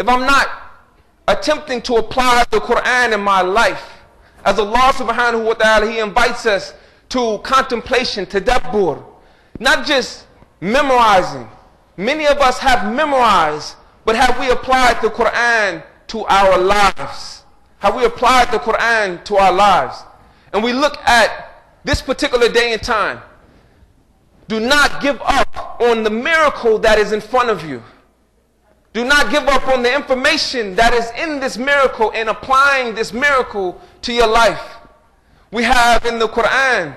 if I'm not attempting to apply the Quran in my life, as Allah subhanahu wa ta'ala, He invites us to contemplation, tadabbur, not just memorizing. Many of us have memorized, but have we applied the Quran to our lives? Have we applied the Quran to our lives? And we look at this particular day and time. Do not give up on the miracle that is in front of you. Do not give up on the information that is in this miracle and applying this miracle to your life. We have in the Quran,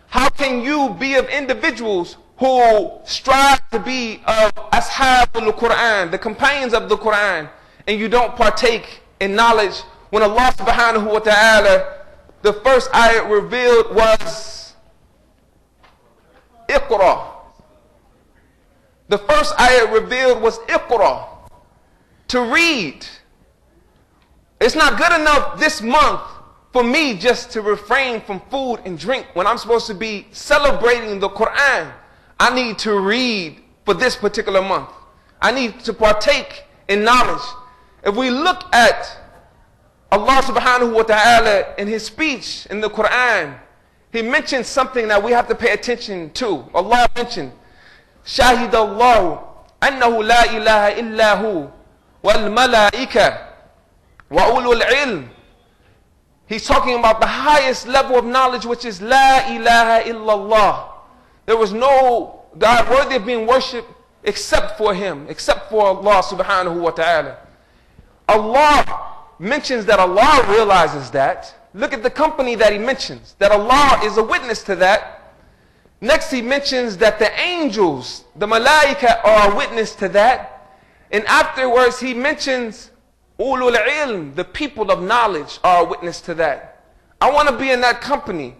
how can you be of individuals who strive to be of Ashabul Quran, the companions of the Quran, and you don't partake in knowledge when Allah subhanahu wa ta'ala, the first ayat revealed was Iqra. The first ayat revealed was Iqra, to read. It's not good enough this month for me just to refrain from food and drink when I'm supposed to be celebrating the Quran. I need to read for this particular month. I need to partake in knowledge. If we look at Allah subhanahu wa ta'ala in His speech in the Quran, He mentions something that we have to pay attention to. Allah mentioned, Shahid Allah annahu la ilaha illa hu wal malaika wa ulul ilm. He's talking about the highest level of knowledge, which is La ilaha illallah. There was no God worthy of being worshipped except for Him, except for Allah subhanahu wa ta'ala. Allah mentions that Allah realizes that. Look at the company that He mentions, that Allah is a witness to that. Next He mentions that the angels, the malaika, are a witness to that. And afterwards He mentions ulul ilm, the people of knowledge, are a witness to that. I want to be in that company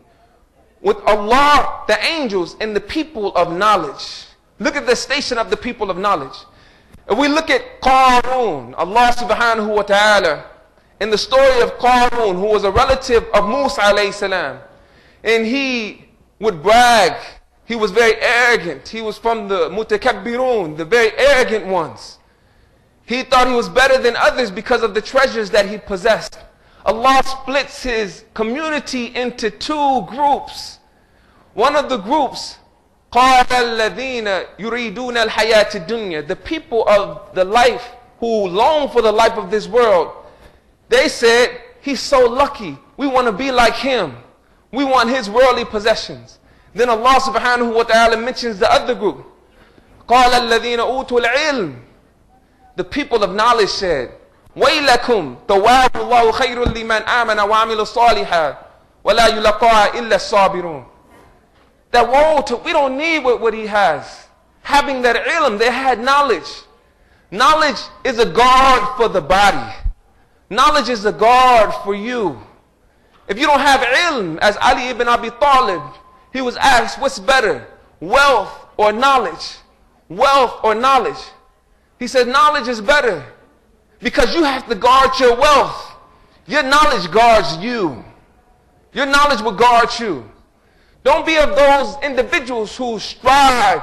with Allah, the angels, and the people of knowledge. Look at the station of the people of knowledge. If we look at Qarun, Allah subhanahu wa ta'ala, in the story of Qarun, who was a relative of Musa alayhi salam, and he would brag, he was very arrogant, he was from the mutakabbirun, the very arrogant ones. He thought he was better than others because of the treasures that he possessed. Allah splits His community into two groups. One of the groups, قَالَ الَّذِينَ يُرِيدُونَ الْحَيَاةِ الدُّنْيَا, the people of the life who long for the life of this world. They said, he's so lucky, we want to be like him. We want his worldly possessions. Then Allah subhanahu wa ta'ala mentions the other group. قَالَ الَّذِينَ أُوتُوا الْعِلْمِ, the people of knowledge said, وَيْلَكُمْ ثَوَابُ اللَّهُ خَيْرٌ لِمَنْ آمَنَ وَعَمِلُ الصَّالِحَاتِ وَلَا يُلَقَّاهَا إِلَّا الصَّابِرُونَ. That woe to, we don't need what he has. Having that ilm, they had knowledge. Knowledge is a guard for the body. Knowledge is a guard for you. If you don't have ilm, as Ali ibn Abi Talib, he was asked, what's better, wealth or knowledge? Wealth or knowledge? He said, knowledge is better because you have to guard your wealth. Your knowledge guards you. Your knowledge will guard you. Don't be of those individuals who strive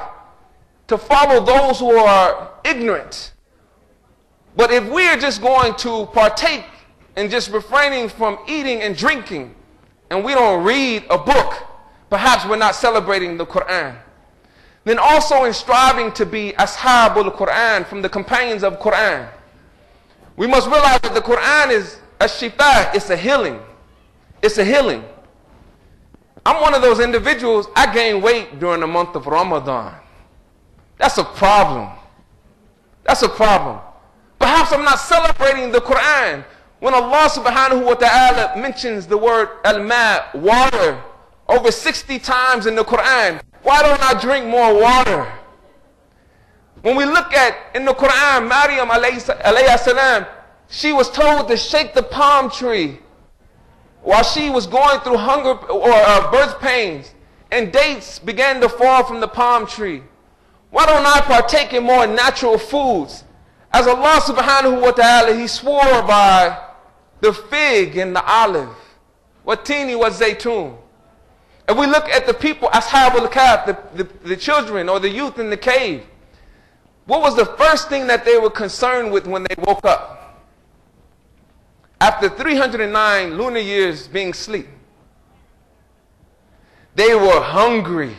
to follow those who are ignorant. But if we're just going to partake in just refraining from eating and drinking, and we don't read a book, perhaps we're not celebrating the Quran. Then also in striving to be Ashabul Quran, from the companions of Quran, we must realize that the Quran is a shifa, it's a healing. It's a healing. I'm one of those individuals, I gain weight during the month of Ramadan. That's a problem. That's a problem. Perhaps I'm not celebrating the Quran. When Allah subhanahu wa ta'ala mentions the word al-ma, water, over 60 times in the Quran, why don't I drink more water? When we look at in the Quran, Maryam alayhi salam, she was told to shake the palm tree while she was going through hunger or birth pains, and dates began to fall from the palm tree. Why don't I partake in more natural foods? As Allah subhanahu wa ta'ala, He swore by the fig and the olive, watini wa zaytun. If we look at the people, Ashabul Kahf, the children or the youth in the cave, what was the first thing that they were concerned with when they woke up? After 309 lunar years being asleep, they were hungry.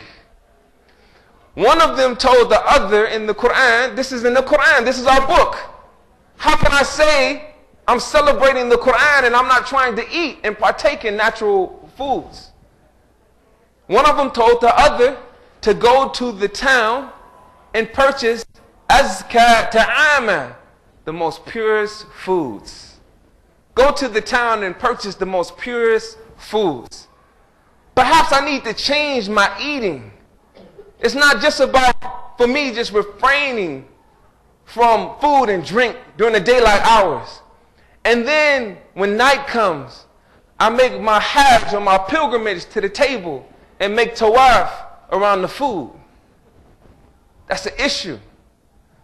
One of them told the other in the Quran, this is in the Quran, this is our book. How can I say I'm celebrating the Quran and I'm not trying to eat and partake in natural foods? One of them told the other to go to the town and purchase azka ta'ama, the most purest foods. Go to the town and purchase the most purest foods. Perhaps I need to change my eating. It's not just about, for me, just refraining from food and drink during the daylight hours. And then when night comes, I make my hajj or my pilgrimage to the table and make tawaf around the food. That's the issue.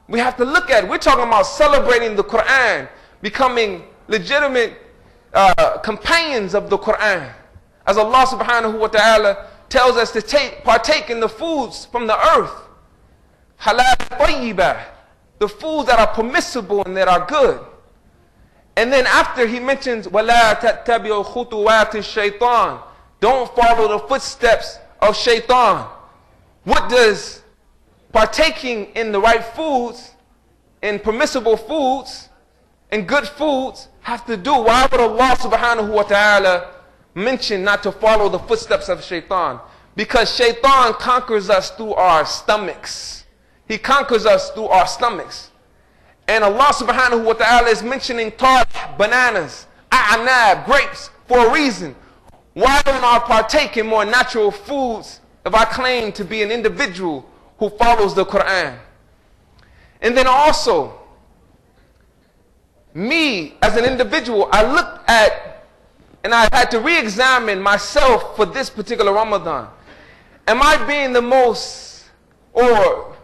We have to look at it. We're talking about celebrating the Quran, becoming legitimate companions of the Quran. As Allah subhanahu wa ta'ala tells us to partake in the foods from the earth. Halal tayyibah, the foods that are permissible and that are good. And then after he mentions, وَلَا تَتَّبِعُوا خُطُوَاتِ الشَّيْطَانِ, don't follow the footsteps of shaitan. What does partaking in the right foods, in permissible foods, and good foods have to do? Why would Allah subhanahu wa ta'ala mention not to follow the footsteps of shaitan? Because shaitan conquers us through our stomachs. He conquers us through our stomachs. And Allah subhanahu wa ta'ala is mentioning tarh, bananas, a'nab, grapes, for a reason. Why don't I partake in more natural foods if I claim to be an individual who follows the Quran? And then also, me as an individual, I looked at and I had to re-examine myself for this particular Ramadan. Am I being the most or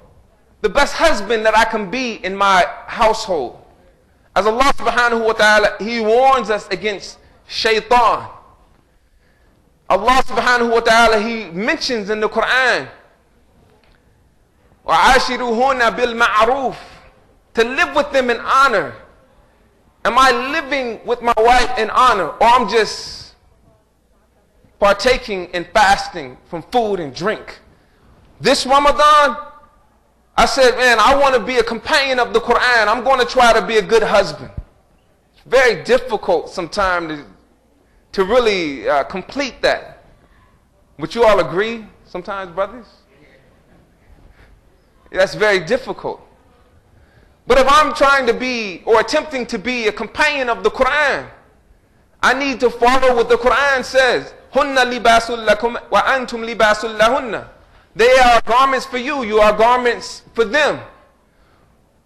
the best husband that I can be in my household? As Allah subhanahu wa ta'ala, He warns us against shaitan. Allah subhanahu wa ta'ala, He mentions in the Quran, وَعَاشِرُهُنَّ بِالْمَعْرُوفِ, to live with them in honor. Am I living with my wife in honor, or I'm just partaking and fasting from food and drink? This Ramadan, I said, man, I want to be a companion of the Quran. I'm going to try to be a good husband. It's very difficult sometimes to really complete that. Would you all agree sometimes, brothers? That's very difficult. But if I'm trying to be or attempting to be a companion of the Quran, I need to follow what the Quran says. هُنَّ لِبَاسٌ لَكُمْ وَأَنْتُمْ لِبَاسٌ لَهُنَّ. They are garments for you, you are garments for them.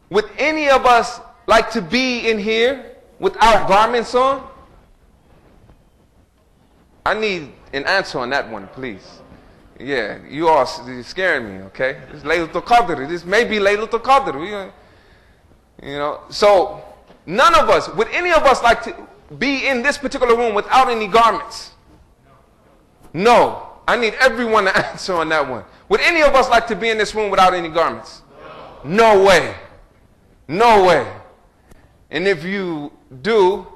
Would any of us like to be in here without garments on? I need an answer on that one, please. Yeah, you are scaring me, okay? It's Laylatul Qadr. This may be Laylatul Qadr. You know, so none of us, would any of us like to be in this particular room without any garments? No. I need everyone to answer on that one. Would any of us like to be in this room without any garments? No way. No way. And if you do,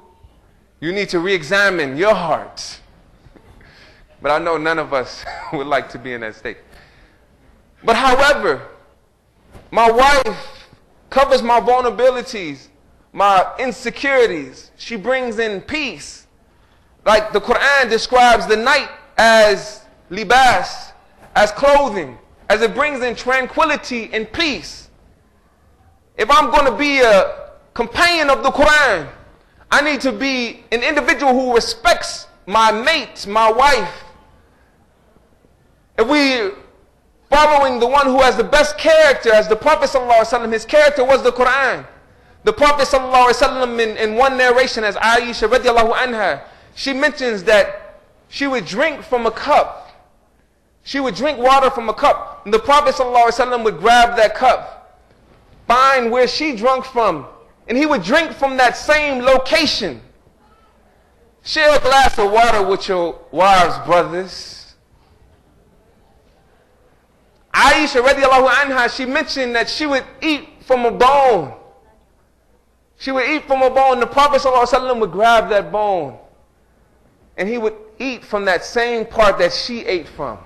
you need to re-examine your heart. But I know none of us would like to be in that state. But however, my wife covers my vulnerabilities, my insecurities. She brings in peace. Like the Quran describes the night as libas, as clothing, as it brings in tranquility and peace. If I'm going to be a companion of the Quran, I need to be an individual who respects my mate, my wife. If we following the one who has the best character, as the Prophet ﷺ, his character was the Quran. The Prophet ﷺ in one narration, as Aisha radiallahu anha, she mentions that she would drink from a cup. She would drink water from a cup. And the Prophet ﷺ would grab that cup, find where she drank from, and he would drink from that same location. Share a glass of water with your wives, brothers. Aisha radiallahu anha, she mentioned that she would eat from a bone. She would eat from a bone. The Prophet ﷺ would grab that bone and he would eat from that same part that she ate from.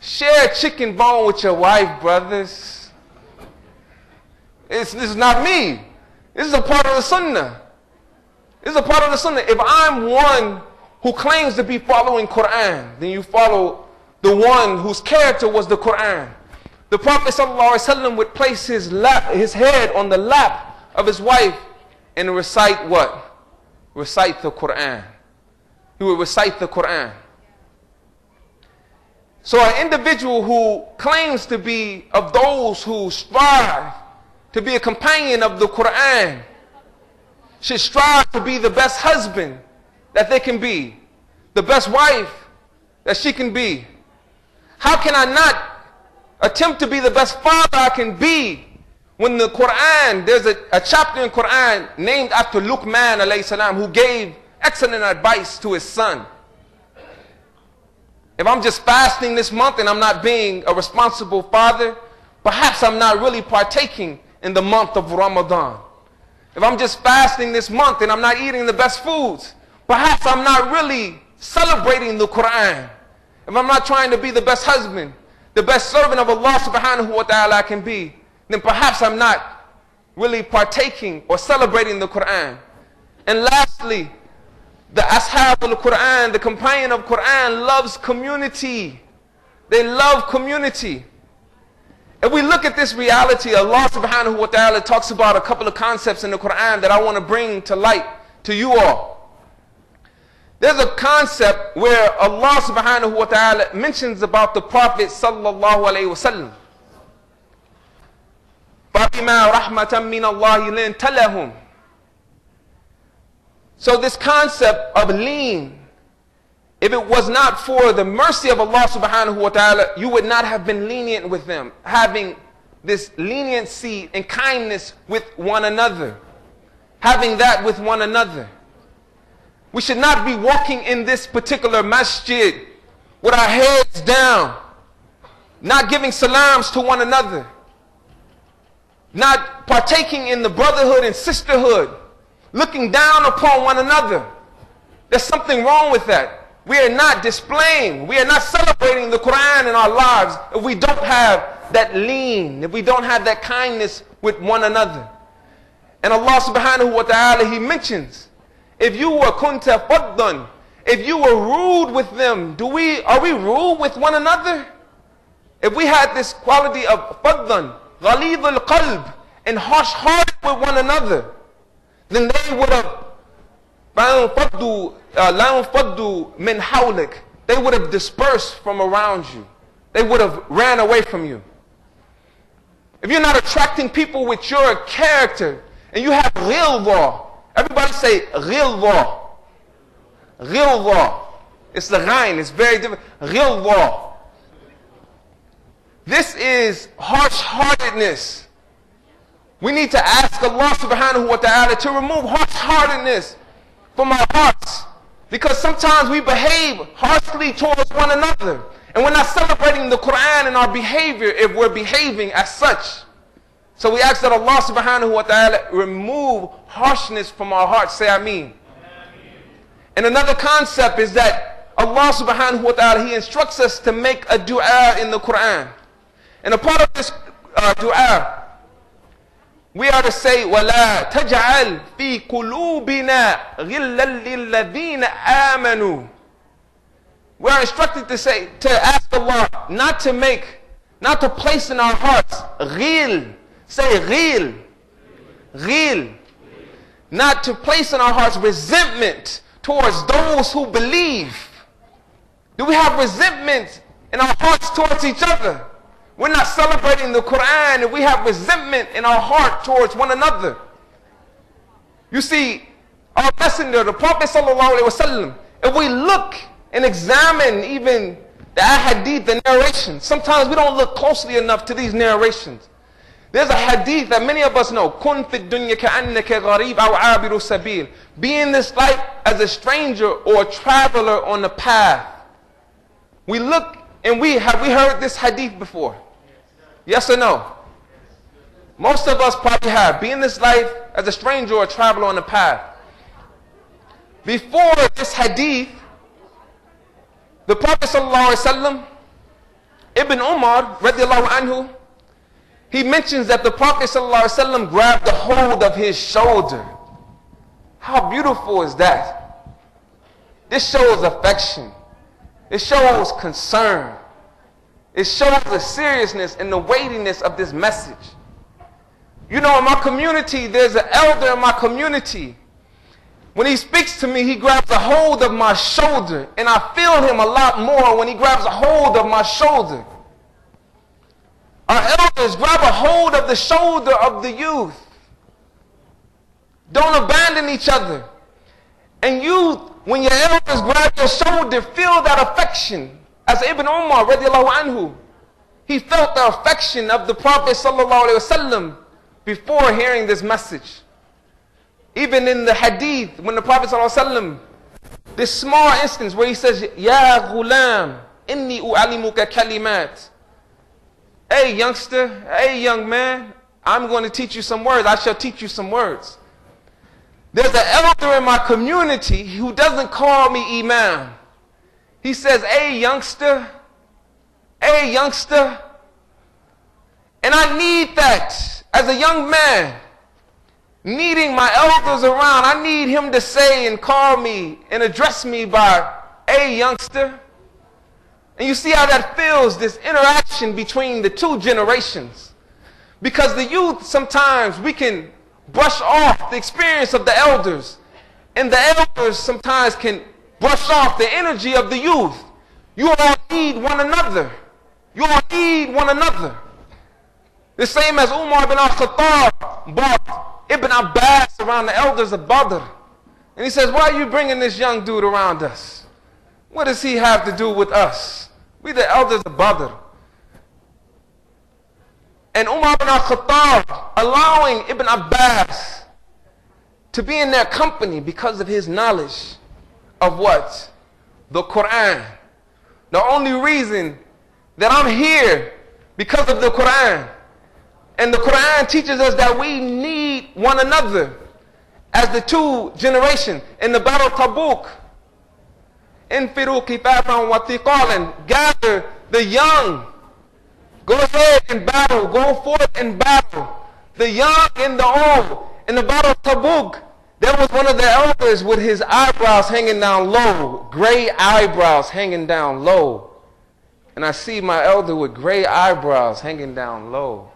Share a chicken bone with your wife, brothers. This is not me. This is a part of the sunnah. This is a part of the sunnah. If I'm one who claims to be following Quran, then you follow the one whose character was the Quran. The Prophet ﷺ would place his head on the lap of his wife and recite what? Recite the Quran. He would recite the Quran. So an individual who claims to be of those who strive to be a companion of the Quran should strive to be the best husband that they can be, the best wife that she can be. How can I not attempt to be the best father I can be when the Quran, there's a chapter in Quran named after Luqman alayhi salam, who gave excellent advice to his son. If I'm just fasting this month and I'm not being a responsible father, perhaps I'm not really partaking in the month of Ramadan. If I'm just fasting this month and I'm not eating the best foods, perhaps I'm not really celebrating the Quran. If I'm not trying to be the best husband, the best servant of Allah subhanahu wa ta'ala I can be, then perhaps I'm not really partaking or celebrating the Quran. And lastly, the ashab al-Quran, the companion of Quran, loves community. They love community. If we look at this reality, Allah subhanahu wa ta'ala talks about a couple of concepts in the Quran that I want to bring to light to you all. There's a concept where Allah subhanahu wa ta'ala mentions about the Prophet sallallahu alayhi wa sallam. فَبِمَا رَحْمَةً مِّنَ اللَّهِ لِنْتَ لَهُمْ. So this concept of lean, if it was not for the mercy of Allah subhanahu wa ta'ala, you would not have been lenient with them, having this leniency and kindness with one another, having that with one another. We should not be walking in this particular masjid with our heads down, not giving salams to one another, not partaking in the brotherhood and sisterhood, looking down upon one another. There's something wrong with that. We are not displaying, we are not celebrating the Quran in our lives if we don't have that lean, if we don't have that kindness with one another. And Allah subhanahu wa ta'ala, He mentions, if you were kunta faddan, if you were rude with them, are we rude with one another? If we had this quality of faddan, ghalid al-qalb, and harsh-hearted with one another, then they would have min hawlik. They would have dispersed from around you. They would have ran away from you. If you're not attracting people with your character, and you have ghilwa, everybody say ghilwa. Ghilwa. It's the ghain, it's very different. Ghilwa. This is harsh-heartedness. We need to ask Allah subhanahu wa ta'ala to remove harsh-heartedness from our hearts. Because sometimes we behave harshly towards one another. And we're not celebrating the Quran in our behavior if we're behaving as such. So we ask that Allah subhanahu wa ta'ala remove harshness from our hearts. Say Ameen. And another concept is that Allah subhanahu wa ta'ala, He instructs us to make a dua in the Quran. And a part of this dua, we are to say, وَلَا تَجْعَلْ فِي قُلُوبِنَا غِلًّا لِلَّذِينَ آمَنُوا. We are instructed to say, to ask Allah not to place in our hearts ghil. Say ghil. Ghil. Not to place in our hearts resentment towards those who believe. Do we have resentment in our hearts towards each other? We're not celebrating the Quran and we have resentment in our heart towards one another. You see, our messenger, the Prophet sallallahu alaihi wasallam, if we look and examine even the ahadith, the narrations, sometimes we don't look closely enough to these narrations. There's a hadith that many of us know. Kun fi dunya ka'annaka gharib aw abiru sabil. Be in this life as a stranger or a traveler on the path. We look and have we heard this hadith before? Yes or no? Most of us probably have. Be in this life as a stranger or a traveler on the path. Before this hadith, the Prophet ﷺ, Ibn Umar, radiallahu anhu, he mentions that the Prophet ﷺ grabbed the hold of his shoulder. How beautiful is that? This shows affection. It shows concern. It shows the seriousness and the weightiness of this message. You know, in my community, there's an elder in my community. When he speaks to me, he grabs a hold of my shoulder. And I feel him a lot more when he grabs a hold of my shoulder. Our elders grab a hold of the shoulder of the youth. Don't abandon each other. And youth, when your elders grab your shoulder, feel that affection. As Ibn Umar, radiallahu anhu, he felt the affection of the Prophet sallallahu alaihi wasallam before hearing this message. Even in the hadith, when the Prophet ﷺ, this small instance where he says, Ya ghulam, inni u'alimuka kalimat. Hey youngster, hey young man, I'm going to teach you some words. I shall teach you some words. There's an elder in my community who doesn't call me imam. He says, hey youngster, hey youngster. And I need that as a young man. Needing my elders around, I need him to say and call me and address me by, hey youngster. And you see how that feels, this interaction between the two generations. Because the youth, sometimes we can brush off the experience of the elders. And the elders sometimes can brush off the energy of the youth. You all need one another. You all need one another. The same as Umar bin al-Khattab brought Ibn Abbas around the elders of Badr. And he says, why are you bringing this young dude around us? What does he have to do with us? We the elders of Badr. And Umar bin al-Khattab allowing Ibn Abbas to be in their company because of his knowledge of what? The Quran. The only reason that I'm here because of the Quran. And the Quran teaches us that we need one another as the two generations. In the battle of Tabuk, infiru kifafan wa thiqalan, gather the young. Go ahead and battle. Go forth and battle. The young and the old. In the battle of Tabuk, there was one of the elders with his eyebrows hanging down low. Gray eyebrows hanging down low. And I see my elder with gray eyebrows hanging down low.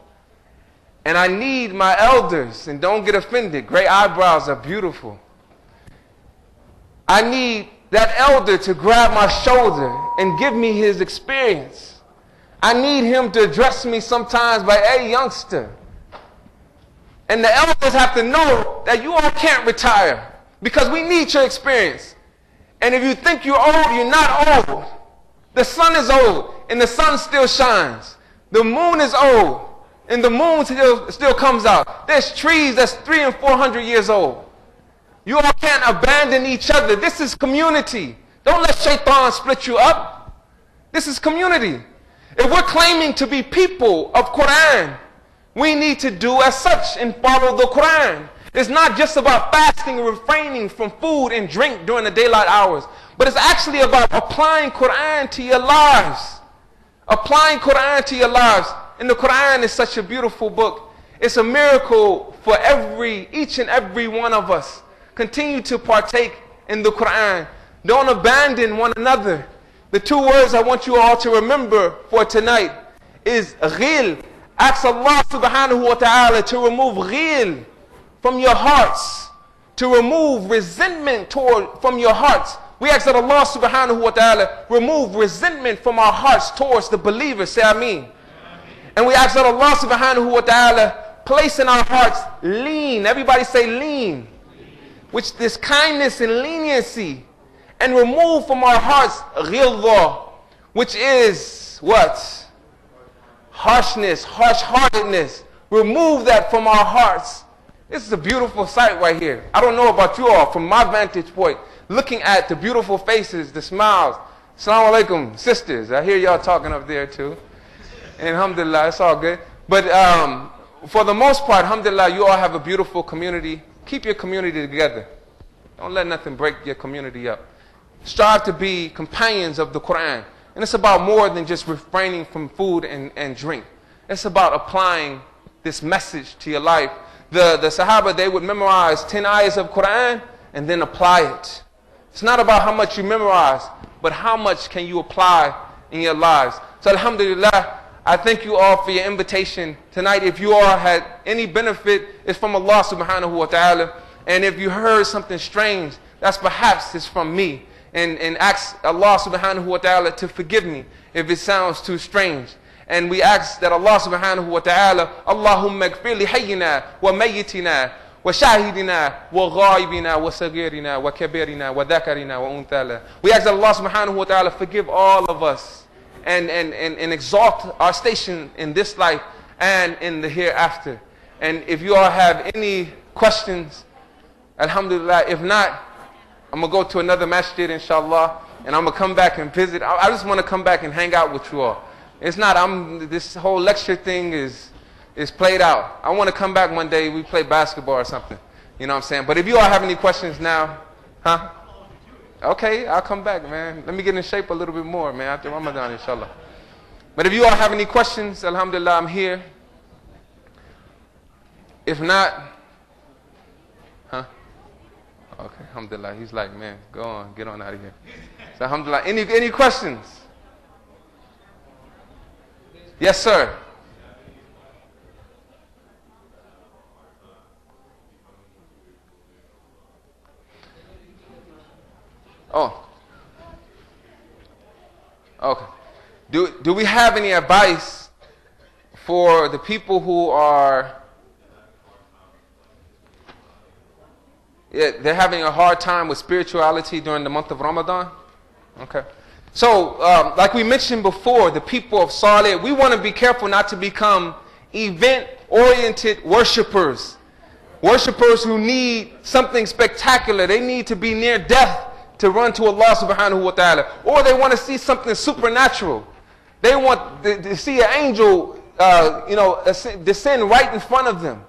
And I need my elders, and don't get offended, gray eyebrows are beautiful. I need that elder to grab my shoulder and give me his experience. I need him to address me sometimes by, hey, youngster. And the elders have to know that you all can't retire because we need your experience. And if you think you're old, you're not old. The sun is old, and the sun still shines. The moon is old, and the moon still comes out. There's trees that's 300 and 400 years old. You all can't abandon each other. This is community. Don't let shaitan split you up. This is community. If we're claiming to be people of Quran, we need to do as such and follow the Quran. It's not just about fasting and refraining from food and drink during the daylight hours, but it's actually about applying Quran to your lives. Applying Quran to your lives. And the Quran is such a beautiful book. It's a miracle for each and every one of us. Continue to partake in the Quran. Don't abandon one another. The two words I want you all to remember for tonight is ghil. Ask Allah subhanahu wa ta'ala to remove ghil from your hearts. To remove resentment from your hearts. We ask that Allah subhanahu wa ta'ala remove resentment from our hearts towards the believers. Say Ameen. And we ask that Allah subhanahu wa ta'ala place in our hearts lean. Everybody say lean. Which this kindness and leniency. And remove from our hearts ghilza, which is what? Harshness, harsh-heartedness. Remove that from our hearts. This is a beautiful sight right here. I don't know about you all, from my vantage point, looking at the beautiful faces, the smiles. Assalamu alaikum, sisters. I hear y'all talking up there too. And alhamdulillah, it's all good. But for the most part, alhamdulillah, you all have a beautiful community. Keep your community together. Don't let nothing break your community up. Strive to be companions of the Quran. And it's about more than just refraining from food and drink. It's about applying this message to your life. The Sahaba, they would memorize 10 ayahs of Quran and then apply it. It's not about how much you memorize, but how much can you apply in your lives. So alhamdulillah, I thank you all for your invitation tonight. If you all had any benefit, it's from Allah subhanahu wa ta'ala. And if you heard something strange, that's perhaps it's from me. And ask Allah subhanahu wa ta'ala to forgive me if it sounds too strange. And we ask that Allah subhanahu wa ta'ala, Allahumma gfir li hayyina wa mayyitina wa shahidina wa ghaibina wa sagirina wa kabirina wa dhakarina wa unthala. We ask that Allah subhanahu wa ta'ala forgive all of us and exalt our station in this life and in the hereafter. And if you all have any questions, alhamdulillah. If not, I'm going to go to another masjid, inshallah, and I'm going to come back and visit. I just want to come back and hang out with you all. It's not, this whole lecture thing is played out. I want to come back one day, we play basketball or something. You know what I'm saying? But if you all have any questions now, huh? Okay, I'll come back, man. Let me get in shape a little bit more, man, after Ramadan, inshallah. But if you all have any questions, alhamdulillah, I'm here. If not, huh? Okay, alhamdulillah. He's like, man, go on, get on out of here. So alhamdulillah, any questions? Yes, sir. Oh. Okay. Do we have any advice for the people who are, they're having a hard time with spirituality during the month of Ramadan? Okay. So, like we mentioned before, the people of Saleh, we want to be careful not to become event-oriented worshipers. Worshipers who need something spectacular. They need to be near death to run to Allah subhanahu wa ta'ala. Or they want to see something supernatural. They want to see an angel descend right in front of them.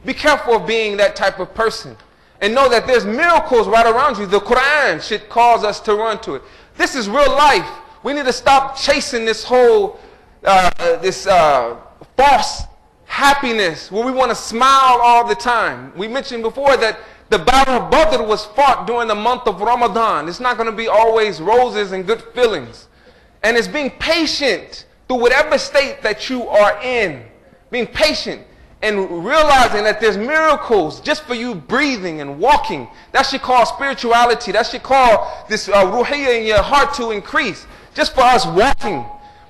Be careful of being that type of person. And know that there's miracles right around you. The Quran should cause us to run to it. This is real life. We need to stop chasing this whole, false happiness where we want to smile all the time. We mentioned before that the Battle of Badr was fought during the month of Ramadan. It's not going to be always roses and good feelings. And it's being patient through whatever state that you are in. Being patient. And realizing that there's miracles just for you breathing and walking. That should cause spirituality. That should cause this ruhiyya in your heart to increase. Just for us walking.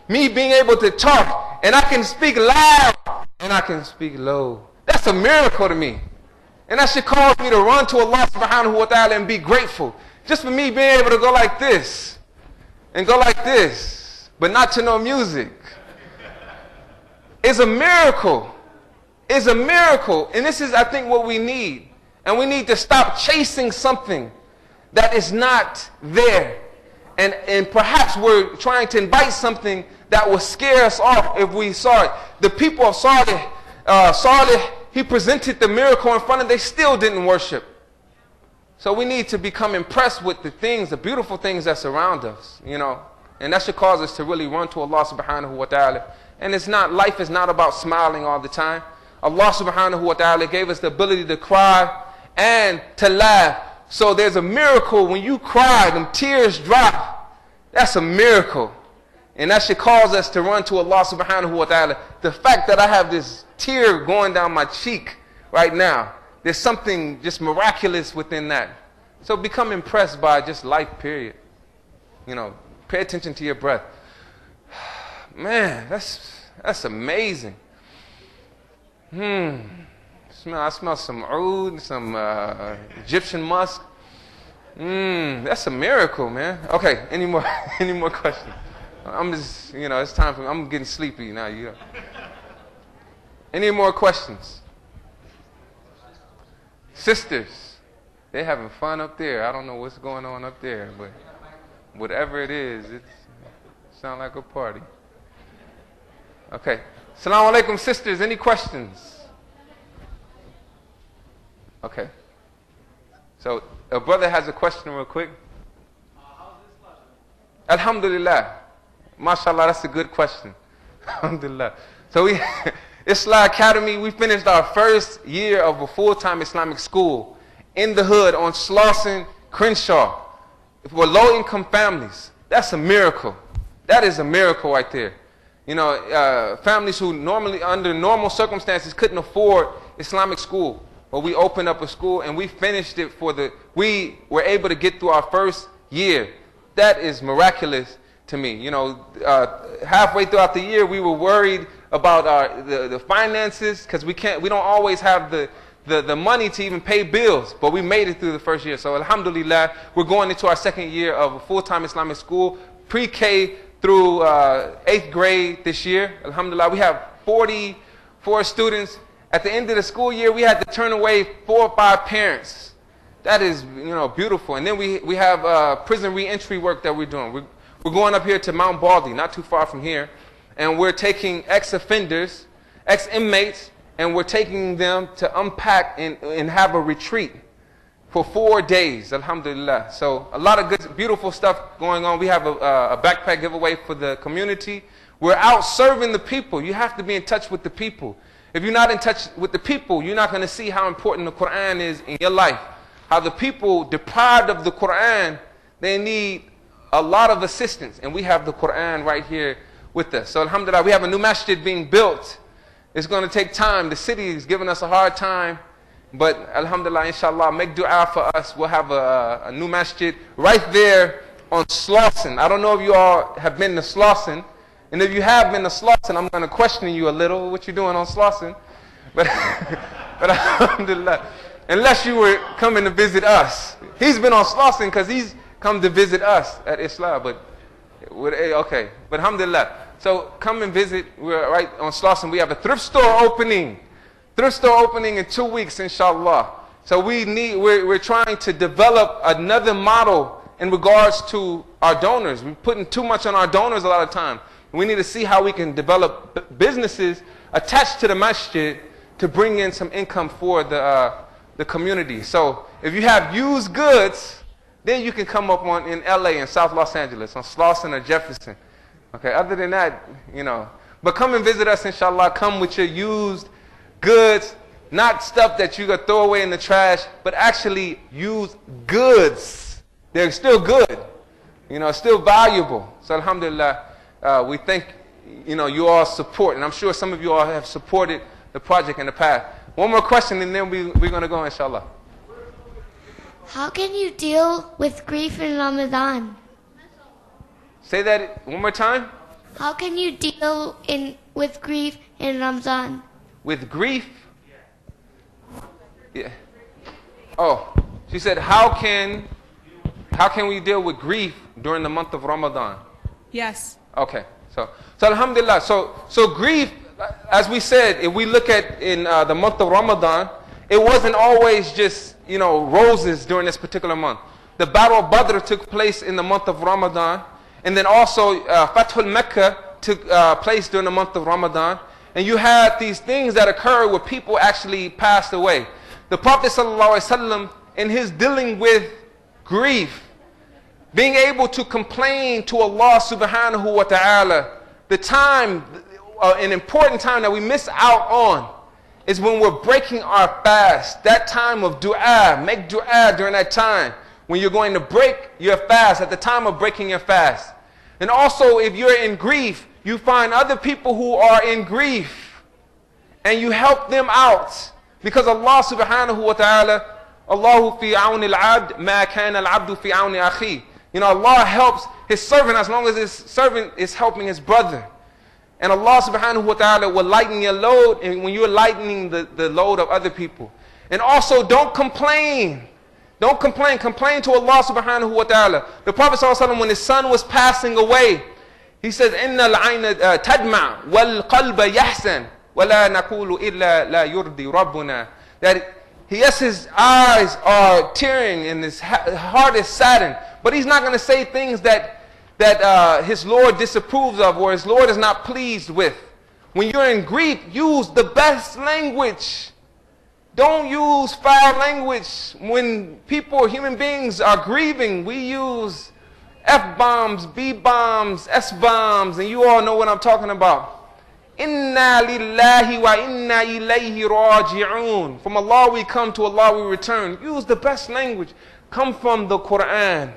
Me being able to talk. And I can speak loud. And I can speak low. That's a miracle to me. And that should cause me to run to Allah subhanahu wa ta'ala and be grateful. Just for me being able to go like this. And go like this. But not to no music. It's a miracle. Is a miracle. And this is, I think, what we need. And we need to stop chasing something that is not there. And perhaps we're trying to invite something that will scare us off if we saw it. The people of Saleh, he presented the miracle in front of them. They still didn't worship. So we need to become impressed with the things, the beautiful things that surround us, you know. And that should cause us to really run to Allah subhanahu wa ta'ala. And life is not about smiling all the time. Allah subhanahu wa ta'ala gave us the ability to cry and to laugh. So there's a miracle when you cry, them tears drop. That's a miracle. And that should cause us to run to Allah subhanahu wa ta'ala. The fact that I have this tear going down my cheek right now, there's something just miraculous within that. So become impressed by just life, period. You know, pay attention to your breath. Man, that's amazing. I smell some oud, some Egyptian musk. That's a miracle, man. Okay, any more questions? I'm just, it's time for me. I'm getting sleepy now. Any more questions? Sisters, they having fun up there. I don't know what's going on up there, but whatever it is, it sounds like a party. Okay. Assalamu alaikum, sisters. Any questions? Okay. So a brother has a question real quick. How's this class? Alhamdulillah. MashaAllah, that's a good question. Alhamdulillah. So we, Islam Academy, we finished our first year of a full-time Islamic school in the hood on Slauson, Crenshaw, for low-income families. That's a miracle. That is a miracle right there. You know, families who normally, under normal circumstances, couldn't afford Islamic school. But we opened up a school and we finished it we were able to get through our first year. That is miraculous to me. You know, halfway throughout the year, we were worried about the finances, because we don't always have the money to even pay bills, but we made it through the first year. So alhamdulillah, we're going into our second year of a full-time Islamic school, pre-K through 8th grade this year. Alhamdulillah, we have 44 students. At the end of the school year, we had to turn away 4 or 5 parents. That is, you know, beautiful. And then we have prison re-entry work that we're doing. We're going up here to Mount Baldy, not too far from here, and we're taking ex-offenders, ex-inmates, and we're taking them to unpack and have a retreat for 4 days, alhamdulillah. So a lot of good, beautiful stuff going on. We have a backpack giveaway for the community. We're out serving the people. You have to be in touch with the people. If you're not in touch with the people, you're not going to see how important the Quran is in your life. How the people deprived of the Quran, they need a lot of assistance. And we have the Quran right here with us. So alhamdulillah, we have a new masjid being built. It's going to take time. The city is giving us a hard time. But alhamdulillah, inshallah, make dua for us. We'll have a new masjid right there on Slauson. I don't know if you all have been to Slauson. And if you have been to Slauson, I'm going to question you a little, what you're doing on Slauson. But alhamdulillah, unless you were coming to visit us. He's been on Slauson because he's come to visit us at Islam. But, okay, but alhamdulillah. So come and visit. We're right on Slauson. We have a thrift store opening. Thrift store opening in 2 weeks, inshallah. So we're trying to develop another model in regards to our donors. We're putting too much on our donors a lot of time. We need to see how we can develop businesses attached to the masjid to bring in some income for the community. So if you have used goods, then you can come up in LA and South Los Angeles, on Slauson or Jefferson. Okay, other than that, you know. But come and visit us, inshallah. Come with your used goods, not stuff that you could throw away in the trash, but actually used goods. They're still good, you know, still valuable. So alhamdulillah, we thank, you know, you all support, and I'm sure some of you all have supported the project in the past. One more question, and then we're going to go, inshallah. How can you deal with grief in Ramadan? Say that one more time. How can you deal with grief in Ramadan? With grief? Yeah. Oh, she said, how can we deal with grief during the month of Ramadan? Yes. Okay. So alhamdulillah. So grief, as we said, if we look at in the month of Ramadan, it wasn't always just, you know, roses during this particular month. The Battle of Badr took place in the month of Ramadan. And then also Fathul Mecca took place during the month of Ramadan. And you had these things that occurred where people actually passed away. The Prophet ﷺ, in his dealing with grief, being able to complain to Allah subhanahu wa ta'ala, the time, an important time that we miss out on is when we're breaking our fast. That time of dua, make dua during that time. When you're going to break your fast, at the time of breaking your fast. And also, if you're in grief, you find other people who are in grief and you help them out. Because Allah subhanahu wa ta'ala, Allahu fi awni al-abd ma kana al-abdu fi awni akhi. You know, Allah helps his servant as long as his servant is helping his brother. And Allah subhanahu wa ta'ala will lighten your load, and when you're lightening the load of other people. And also, don't complain. Don't complain. Complain to Allah subhanahu wa ta'ala. The Prophet ﷺ, when his son was passing away, he says, إِنَّ الْعَيْنَ تَدْمَعْ وَالْقَلْبَ يَحْسَنْ وَلَا نَقُولُ إِلَّا لَا يُرْضِي رَبُّنَا. That yes, his eyes are tearing and his heart is saddened, but he's not going to say things that his Lord disapproves of or his Lord is not pleased with. When you're in grief, use the best language. Don't use foul language. When people, human beings are grieving, we use F-bombs, B-bombs, S-bombs, and you all know what I'm talking about. Inna lillahi wa inna ilayhi raji'un. From Allah we come, to Allah we return. Use the best language. Come from the Quran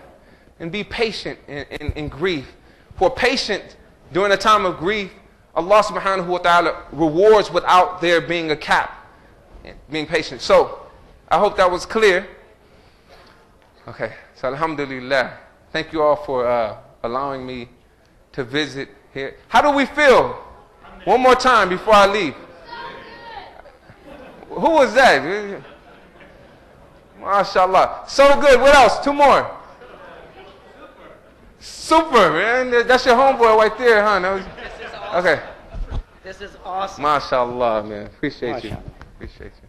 and be patient in grief. For patient during a time of grief, Allah subhanahu wa ta'ala rewards without there being a cap. Being patient. So, I hope that was clear. Okay, so alhamdulillah. Thank you all for allowing me to visit here. How do we feel? One more time before I leave. Who was that? MashaAllah. So good. What else? Two more. Super, man. That's your homeboy right there, huh? That was, okay. This is awesome. MashaAllah, man. Appreciate you. Appreciate you.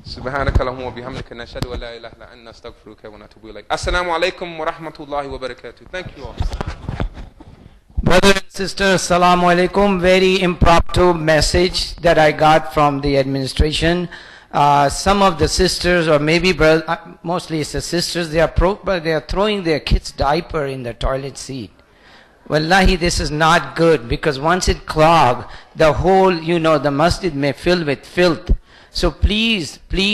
سبحانك اللهم وبحمدك نشهد أن لا إله إلا أنت نستغفرك ونتوب إليك. السلام عليكم ورحمة الله وبركاته. Thank you all. Brothers and sisters, Assalamu alaikum. Very impromptu message that I got from the administration. Some of the sisters, or maybe mostly it's the sisters, they are throwing their kids' diaper in the toilet seat. Wallahi, this is not good, because once it clogs, the whole, the masjid may fill with filth. So please, please.